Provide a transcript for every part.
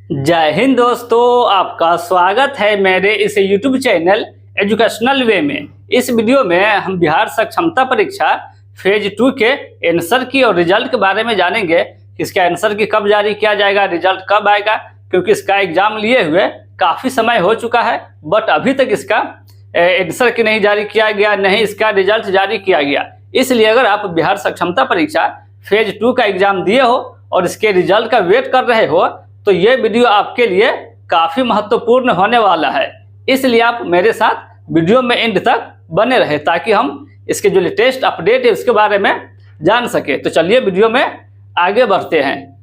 जय हिंद दोस्तों, आपका स्वागत है मेरे इस YouTube चैनल एजुकेशनल वे में। इस वीडियो में हम बिहार सक्षमता परीक्षा फेज 2 के आंसर की और रिजल्ट के बारे में जानेंगे। इसके आंसर की कब जारी किया जाएगा, रिजल्ट कब आएगा, क्योंकि इसका एग्जाम लिए हुए काफ़ी समय हो चुका है बट अभी तक इसका आंसर की नहीं जारी किया गया, नहीं इसका रिजल्ट जारी किया गया। इसलिए अगर आप बिहार सक्षमता परीक्षा फेज 2 का एग्जाम दिए हो और इसके रिजल्ट का वेट कर रहे हो तो ये वीडियो आपके लिए काफ़ी महत्वपूर्ण होने वाला है। इसलिए आप मेरे साथ वीडियो में एंड तक बने रहे ताकि हम इसके जो लेटेस्ट अपडेट है उसके बारे में जान सके। तो चलिए वीडियो में आगे बढ़ते हैं।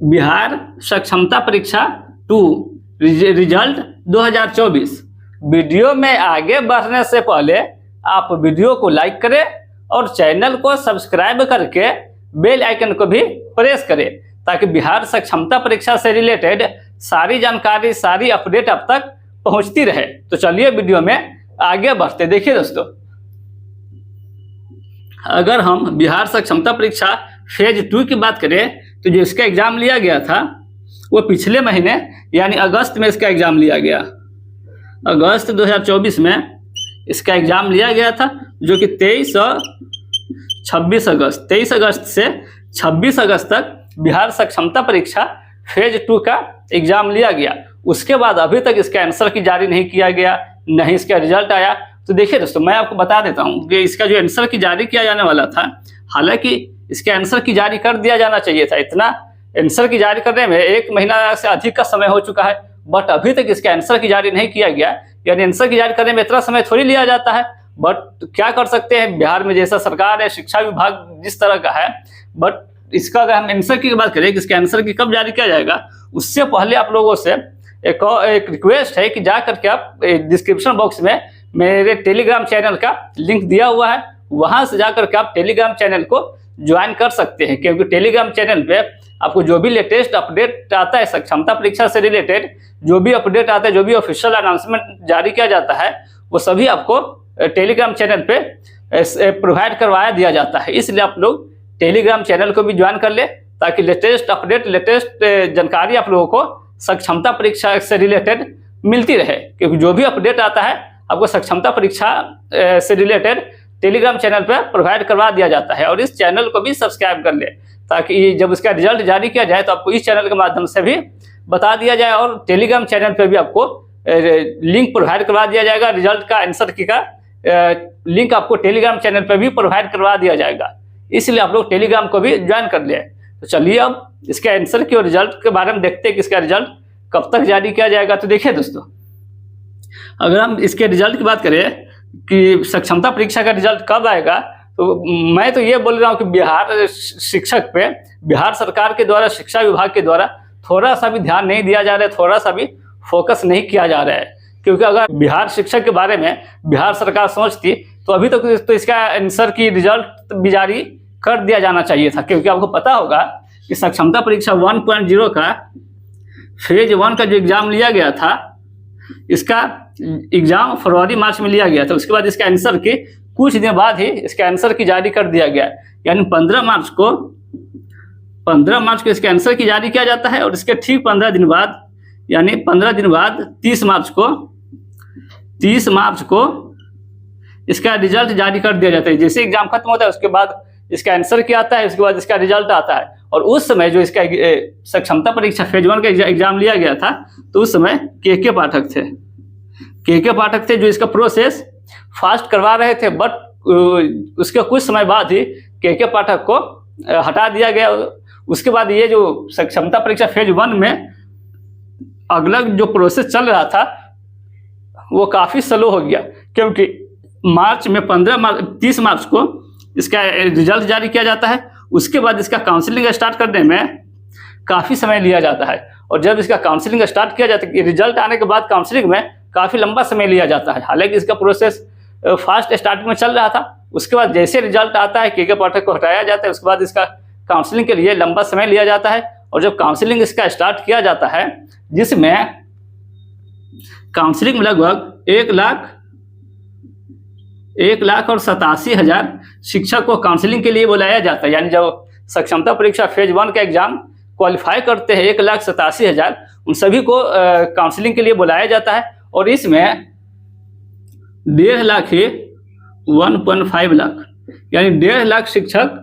बिहार सक्षमता परीक्षा 2 रिजल्ट 2024। वीडियो में आगे बढ़ने से पहले आप वीडियो को लाइक करें और चैनल को सब्सक्राइब करके बेल आइकन को भी प्रेस करें ताकि बिहार सक्षमता परीक्षा से रिलेटेड सारी जानकारी, सारी अपडेट अब तक पहुंचती रहे। तो चलिए वीडियो में आगे बढ़ते। देखिए दोस्तों, अगर हम बिहार सक्षमता परीक्षा फेज 2 की बात करें तो जो इसका एग्जाम लिया गया था वो पिछले महीने यानी अगस्त में इसका एग्जाम लिया गया। अगस्त 2024 में इसका एग्जाम लिया गया था, जो कि 23 अगस्त से 26 अगस्त तक बिहार सक्षमता परीक्षा फेज 2 का एग्जाम लिया गया। उसके बाद अभी तक इसका आंसर की जारी नहीं किया गया, नहीं इसका रिजल्ट आया। तो देखिए दोस्तों, मैं आपको बता देता हूँ कि इसका जो आंसर की जारी किया जाने वाला था, हालांकि इसके आंसर की जारी कर दिया जाना चाहिए था। इतना आंसर की जारी करने में 1 महीना से अधिक का समय हो चुका है बट अभी तक इसके आंसर की जारी नहीं किया गया। यानी आंसर की जारी करने में इतना समय थोड़ी लिया जाता है, बट क्या कर सकते हैं, बिहार में जैसा सरकार है, शिक्षा विभाग जिस तरह का है, बट इसका अगर हम आंसर की बात करें कि इसके आंसर की कब जारी किया जाएगा, उससे पहले आप लोगों से एक रिक्वेस्ट है कि जा करके आप डिस्क्रिप्शन बॉक्स में मेरे टेलीग्राम चैनल का लिंक दिया हुआ है, वहां से जाकर के आप टेलीग्राम चैनल को ज्वाइन कर सकते हैं। क्योंकि टेलीग्राम चैनल पे आपको जो भी लेटेस्ट अपडेट आता है सक्षमता परीक्षा से रिलेटेड, जो भी अपडेट आता है, जो भी ऑफिशियल अनाउंसमेंट जारी किया जाता है, वो सभी आपको टेलीग्राम चैनल पे प्रोवाइड करवाया दिया जाता है। इसलिए आप लोग टेलीग्राम चैनल को भी ज्वाइन कर ले ताकि लेटेस्ट अपडेट, लेटेस्ट जानकारी आप लोगों को सक्षमता परीक्षा से रिलेटेड मिलती रहे। क्योंकि जो भी अपडेट आता है आपको सक्षमता परीक्षा से रिलेटेड टेलीग्राम चैनल पर प्रोवाइड करवा दिया जाता है। और इस चैनल को भी सब्सक्राइब कर ले ताकि जब इसका रिजल्ट जारी किया जाए तो आपको इस चैनल के माध्यम से भी बता दिया जाए और टेलीग्राम चैनल पर भी आपको लिंक प्रोवाइड करवा दिया जाएगा। रिजल्ट का, आंसर की का लिंक आपको टेलीग्राम चैनल पर भी प्रोवाइड करवा दिया जाएगा। इसलिए आप लोग टेलीग्राम को भी ज्वाइन कर ले। तो चलिए अब इसके आंसर की और रिजल्ट के बारे में देखते हैं कि इसका रिजल्ट कब तक जारी किया जाएगा। तो देखिए दोस्तों, अगर हम इसके रिजल्ट की बात करें कि सक्षमता परीक्षा का रिजल्ट कब आएगा, तो मैं तो ये बोल रहा हूँ कि बिहार शिक्षक पे बिहार सरकार के द्वारा, शिक्षा विभाग के द्वारा थोड़ा सा भी ध्यान नहीं दिया जा रहा है, थोड़ा सा भी फोकस नहीं किया जा रहा है। क्योंकि अगर बिहार शिक्षक के बारे में बिहार सरकार सोचती तो अभी तक तो इसका आंसर की रिजल्ट भी जारी कर दिया जाना चाहिए था। क्योंकि आपको पता होगा कि सक्षमता परीक्षा 1.0 का फेज 1 का जो एग्जाम लिया गया था, इसका एग्जाम फरवरी मार्च में लिया गया था। उसके बाद इसके आंसर के कुछ दिन बाद ही इसके आंसर की जारी कर दिया गया। यानी 15 मार्च को इसके आंसर की जारी किया जाता है और इसके ठीक 15 दिन बाद, यानी 15 दिन बाद 30 मार्च को इसका रिजल्ट जारी कर दिया जाता है। जैसे एग्जाम खत्म होता है उसके बाद इसका आंसर क्या आता है, उसके बाद इसका रिजल्ट आता है। और उस समय जो इसका सक्षमता परीक्षा फेज 1 का एग्जाम लिया गया था तो उस समय के पाठक थे जो इसका प्रोसेस फास्ट करवा रहे थे, बट उसके कुछ समय बाद ही के पाठक को हटा दिया गया। उसके बाद ये जो सक्षमता परीक्षा फेज 1 में अगला जो प्रोसेस चल रहा था वो काफ़ी स्लो हो गया। क्योंकि मार्च में 30 मार्च को इसका रिजल्ट जारी किया जाता है, उसके बाद इसका काउंसलिंग स्टार्ट करने में काफ़ी समय लिया जाता है। और जब इसका काउंसलिंग स्टार्ट किया जाता है, रिजल्ट आने के बाद काउंसलिंग में काफ़ी लंबा समय लिया जाता है। हालांकि इसका प्रोसेस फास्ट स्टार्टिंग में चल रहा था, उसके बाद जैसे रिजल्ट आता है के पाठक को हटाया जाता है, उसके बाद इसका काउंसलिंग के लिए लंबा समय लिया जाता है। और जब काउंसलिंग इसका स्टार्ट किया जाता है, जिसमें काउंसलिंग में लगभग 1,87,000 शिक्षक को काउंसलिंग के लिए बुलाया जाता है। यानी जब सक्षमता परीक्षा फेज 1 का एग्जाम क्वालिफाई करते हैं 1,87,000, उन सभी को काउंसलिंग के लिए बुलाया जाता है। और इसमें 1.5 लाख ही 1.5 लाख यानी 1.5 लाख शिक्षक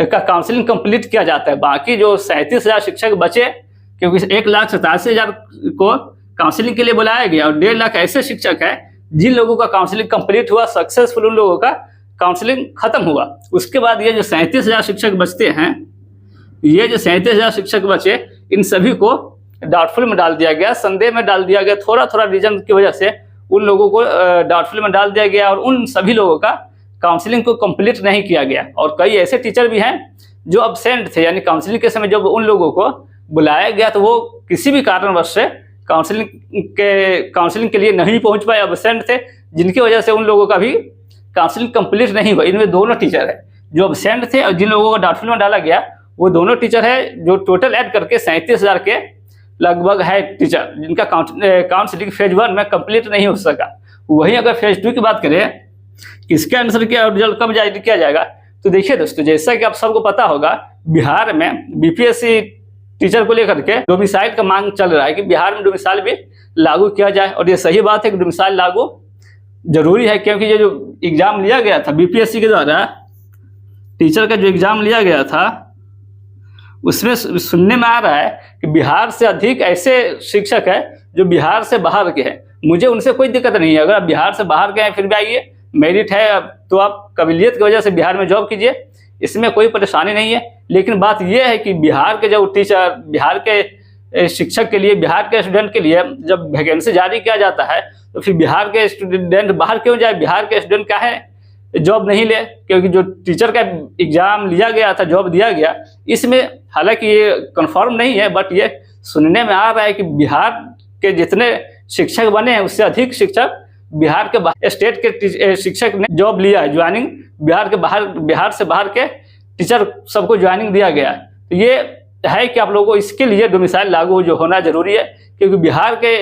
का काउंसलिंग कंप्लीट किया जाता है। बाकी जो 37,000 शिक्षक बचे, क्योंकि 1,87,000 को काउंसलिंग के लिए बुलाया गया और 1.5 लाख ऐसे शिक्षक हैं जिन लोगों का काउंसलिंग कंप्लीट हुआ, सक्सेसफुल उन लोगों का काउंसलिंग खत्म हुआ। उसके बाद ये जो 37,000 शिक्षक बचते हैं, ये जो 37,000 शिक्षक बचे, इन सभी को डाउटफुल में डाल दिया गया, संदेह में डाल दिया गया। थोड़ा थोड़ा रीजन की वजह से उन लोगों को डाउटफुल में डाल दिया गया और उन सभी लोगों का काउंसलिंग को कंप्लीट नहीं किया गया। और कई ऐसे टीचर भी हैं जो अब्सेंट थे, यानी काउंसलिंग के समय जब उन लोगों को बुलाया गया तो वो किसी भी कारणवश से काउंसलिंग के लिए नहीं पहुंच पाए, अब्सेंट थे, जिनकी वजह से उन लोगों का भी काउंसलिंग कंप्लीट नहीं हुआ। इनमें दोनों टीचर है, जो अब्सेंट थे और जिन लोगों को डाउटफुल में डाला गया, वो दोनों टीचर है, जो टोटल ऐड करके 37,000 के लगभग है टीचर, जिनका काउंसलिंग फेज 1 में कंप्लीट नहीं हो सका। वहीं अगर फेज 2 की बात करें, इसके आंसर किया और रिजल्ट कब जारी किया जाएगा, तो देखिए दोस्तों, जैसा कि आप सबको पता होगा, बिहार में बीपीएससी टीचर को लेकर के डोमिसाइल का मांग चल रहा है कि बिहार में डोमिसाइल भी लागू किया जाए। और ये सही बात है कि डोमिसाइल लागू जरूरी है, क्योंकि ये जो एग्जाम लिया गया था बीपीएससी के द्वारा, टीचर का जो एग्जाम लिया गया था, उसमें सुनने में आ रहा है कि बिहार से अधिक ऐसे शिक्षक है जो बिहार से बाहर के हैं। मुझे उनसे कोई दिक्कत नहीं है, अगर आप बिहार से बाहर के हैं फिर भी आइए, मेरिट है तो आप काबिलियत की वजह से बिहार में जॉब कीजिए, इसमें कोई परेशानी नहीं है। लेकिन बात यह है कि बिहार के जो टीचर, बिहार के शिक्षक के लिए, बिहार के स्टूडेंट के लिए जब वैकेंसी जारी किया जाता है तो फिर बिहार के स्टूडेंट बाहर क्यों जाए? बिहार के स्टूडेंट क्या है जॉब नहीं ले, क्योंकि जो टीचर का एग्जाम लिया गया था, जॉब दिया गया, इसमें हालांकि ये कंफर्म नहीं है, बट ये सुनने में आ रहा है कि बिहार के जितने शिक्षक बने हैं उससे अधिक शिक्षक बिहार के स्टेट के शिक्षक ने जॉब लिया है, ज्वाइनिंग बिहार से बाहर के टीचर सबको ज्वाइनिंग दिया गया है। तो ये है कि आप लोगों को इसके लिए डोमिसाइल लागू जो होना जरूरी है, क्योंकि बिहार के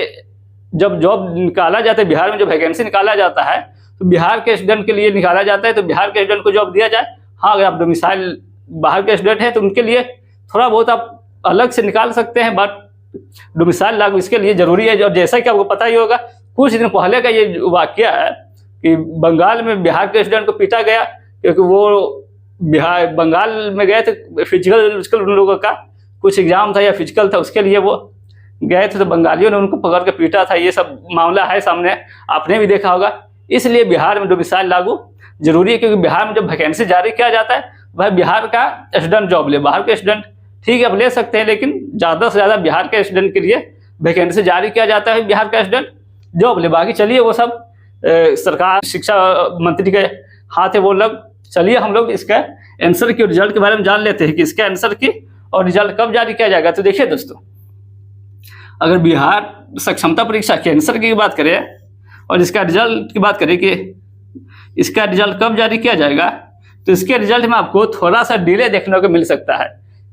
जब जॉब निकाला जाता है, बिहार में जो वैकेंसी निकाला जाता है तो बिहार के स्टूडेंट के लिए निकाला जाता है, तो बिहार के स्टूडेंट को जॉब दिया जाए। हाँ, अगर आप डोमिसाइल बाहर के स्टूडेंट हैं तो उनके लिए थोड़ा बहुत आप अलग से निकाल सकते हैं, बट डोमिसाइल लागू इसके लिए जरूरी है। और जैसा कि आपको पता ही होगा, कुछ दिन पहले का ये वाकया है कि बंगाल में बिहार के स्टूडेंट को पीटा गया, क्योंकि वो बंगाल में गए थे, फिजिकल उन लोगों का कुछ एग्जाम था या फिजिकल था, उसके लिए वो गए थे, तो बंगालियों ने उनको पकड़ के पीटा था। ये सब मामला है सामने, आपने भी देखा होगा। इसलिए बिहार में डोमिसाइल लागू जरूरी है, क्योंकि बिहार में जब वैकेंसी जारी किया जाता है वह बिहार का स्टूडेंट जॉब ले। बाहर के स्टूडेंट ठीक है आप ले सकते हैं, लेकिन ज़्यादा से ज़्यादा बिहार के स्टूडेंट के लिए वैकेंसी जारी किया जाता है, बिहार का स्टूडेंट जॉब ले। बाकी चलिए वो सब सरकार, शिक्षा मंत्री के हाथ है वो लोग। चलिए हम लोग इसका आंसर की रिजल्ट के बारे में जान लेते हैं कि इसका आंसर की और रिजल्ट कब जारी किया जाएगा। तो देखिए दोस्तों, अगर बिहार सक्षमता परीक्षा के आंसर की बात करें और इसका रिजल्ट की बात करें कि इसका रिजल्ट कब जारी किया जाएगा, तो इसके रिजल्ट में आपको थोड़ा सा डिले देखने को मिल सकता है,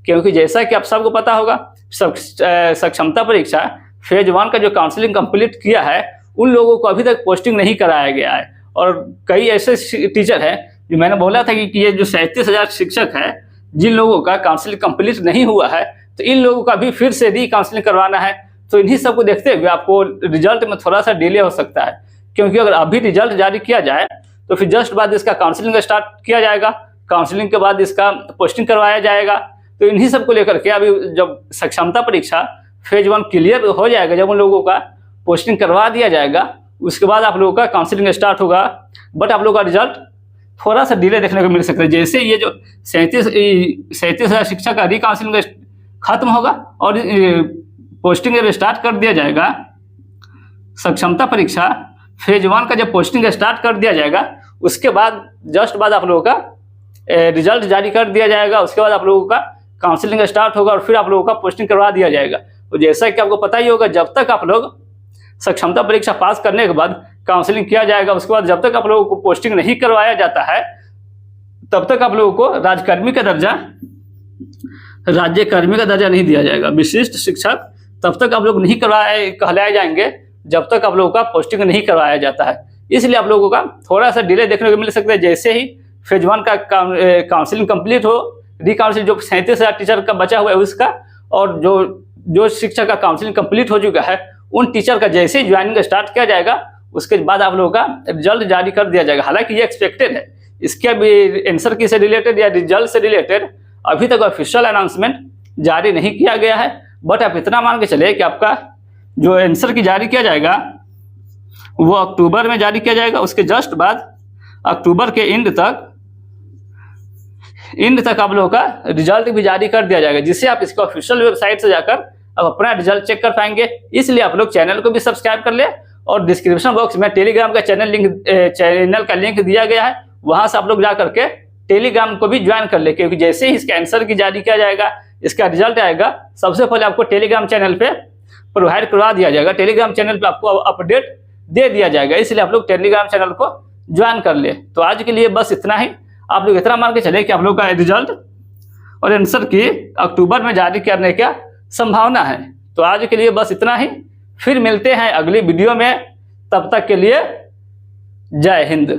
क्योंकि जैसा कि आप सबको पता होगा, सक्षमता परीक्षा फेज 1 का जो काउंसलिंग कंप्लीट किया है उन लोगों को अभी तक पोस्टिंग नहीं कराया गया है। और कई ऐसे टीचर हैं जो मैंने बोला था कि ये जो 37,000 शिक्षक हैं जिन लोगों का काउंसलिंग कंप्लीट नहीं हुआ है, तो इन लोगों का भी फिर से री काउंसलिंग करवाना है। तो इन्हीं सबको देखते हुए आपको रिजल्ट में थोड़ा सा डिले हो सकता है, क्योंकि अगर अभी रिजल्ट जारी किया जाए तो फिर जस्ट बाद इसका काउंसलिंग स्टार्ट किया जाएगा, काउंसलिंग के बाद इसका पोस्टिंग करवाया जाएगा। तो इन्हीं सब को लेकर के अभी जब सक्षमता परीक्षा फेज 1 क्लियर हो जाएगा, जब उन लोगों का पोस्टिंग करवा दिया जाएगा, उसके बाद आप लोगों का काउंसलिंग स्टार्ट होगा। बट आप लोगों का रिजल्ट थोड़ा सा डिले देखने को मिल सकता है। जैसे ये जो 37,000 शिक्षक का री काउंसलिंग खत्म होगा और पोस्टिंग जब स्टार्ट कर दिया जाएगा, सक्षमता परीक्षा फेज 1 का जब पोस्टिंग स्टार्ट कर दिया जाएगा, उसके बाद जस्ट बाद आप लोगों का रिजल्ट जारी कर दिया जाएगा। उसके बाद आप लोगों का काउंसलिंग स्टार्ट होगा और फिर आप लोगों का पोस्टिंग करवा दिया जाएगा। तो जैसा कि आपको पता ही होगा, जब तक आप लोग सक्षमता परीक्षा पास करने के बाद काउंसलिंग किया जाएगा, उसके बाद जब तक आप लोगों को पोस्टिंग नहीं करवाया जाता है, तब तक आप लोगों को राज्यकर्मी का दर्जा नहीं दिया जाएगा। विशिष्ट शिक्षक तब तक आप लोग नहीं कहलाए जाएंगे जब तक आप लोगों का पोस्टिंग नहीं करवाया जाता है। इसलिए आप लोगों का थोड़ा सा डिले देखने को मिल सकता है। जैसे ही फेज 1 का काउंसलिंग कंप्लीट हो, री काउंसलिंग जो 37,000 टीचर का बचा हुआ है उसका, और जो शिक्षक का काउंसलिंग कंप्लीट हो चुका है उन टीचर का जैसे ही ज्वाइनिंग स्टार्ट किया जाएगा उसके बाद आप लोगों का रिजल्ट जारी कर दिया जाएगा। हालांकि ये एक्सपेक्टेड है, इसके भी आंसर की से रिलेटेड या रिजल्ट से रिलेटेड अभी तक ऑफिशियल अनाउंसमेंट जारी नहीं किया गया है। बट आप इतना मान के चले कि आपका जो आंसर की जारी किया जाएगा वो अक्टूबर में जारी किया जाएगा। उसके जस्ट बाद अक्टूबर के एंड तक आप लोगों का रिजल्ट भी जारी कर दिया जाएगा, जिससे आप इसको ऑफिशियल वेबसाइट से जाकर आप अपना रिजल्ट चेक कर पाएंगे। इसलिए आप लोग चैनल को भी सब्सक्राइब कर ले और डिस्क्रिप्शन बॉक्स में टेलीग्राम का चैनल का लिंक दिया गया है, वहां से आप लोग जा करके टेलीग्राम को भी ज्वाइन कर ले, क्योंकि जैसे ही इसका आंसर की जारी किया जाएगा, इसका रिजल्ट आएगा, सबसे पहले आपको टेलीग्राम चैनल पे प्रोवाइड करवा दिया जाएगा। टेलीग्राम चैनल पे आपको अपडेट दे दिया जाएगा, इसलिए आप लोग टेलीग्राम चैनल को ज्वाइन कर ले। तो आज के लिए बस इतना ही। आप लोग इतना मान के चले कि आप लोग का रिजल्ट और आंसर की अक्टूबर में जारी करने का संभावना है। तो आज के लिए बस इतना ही, फिर मिलते हैं अगली वीडियो में। तब तक के लिए जय हिंद।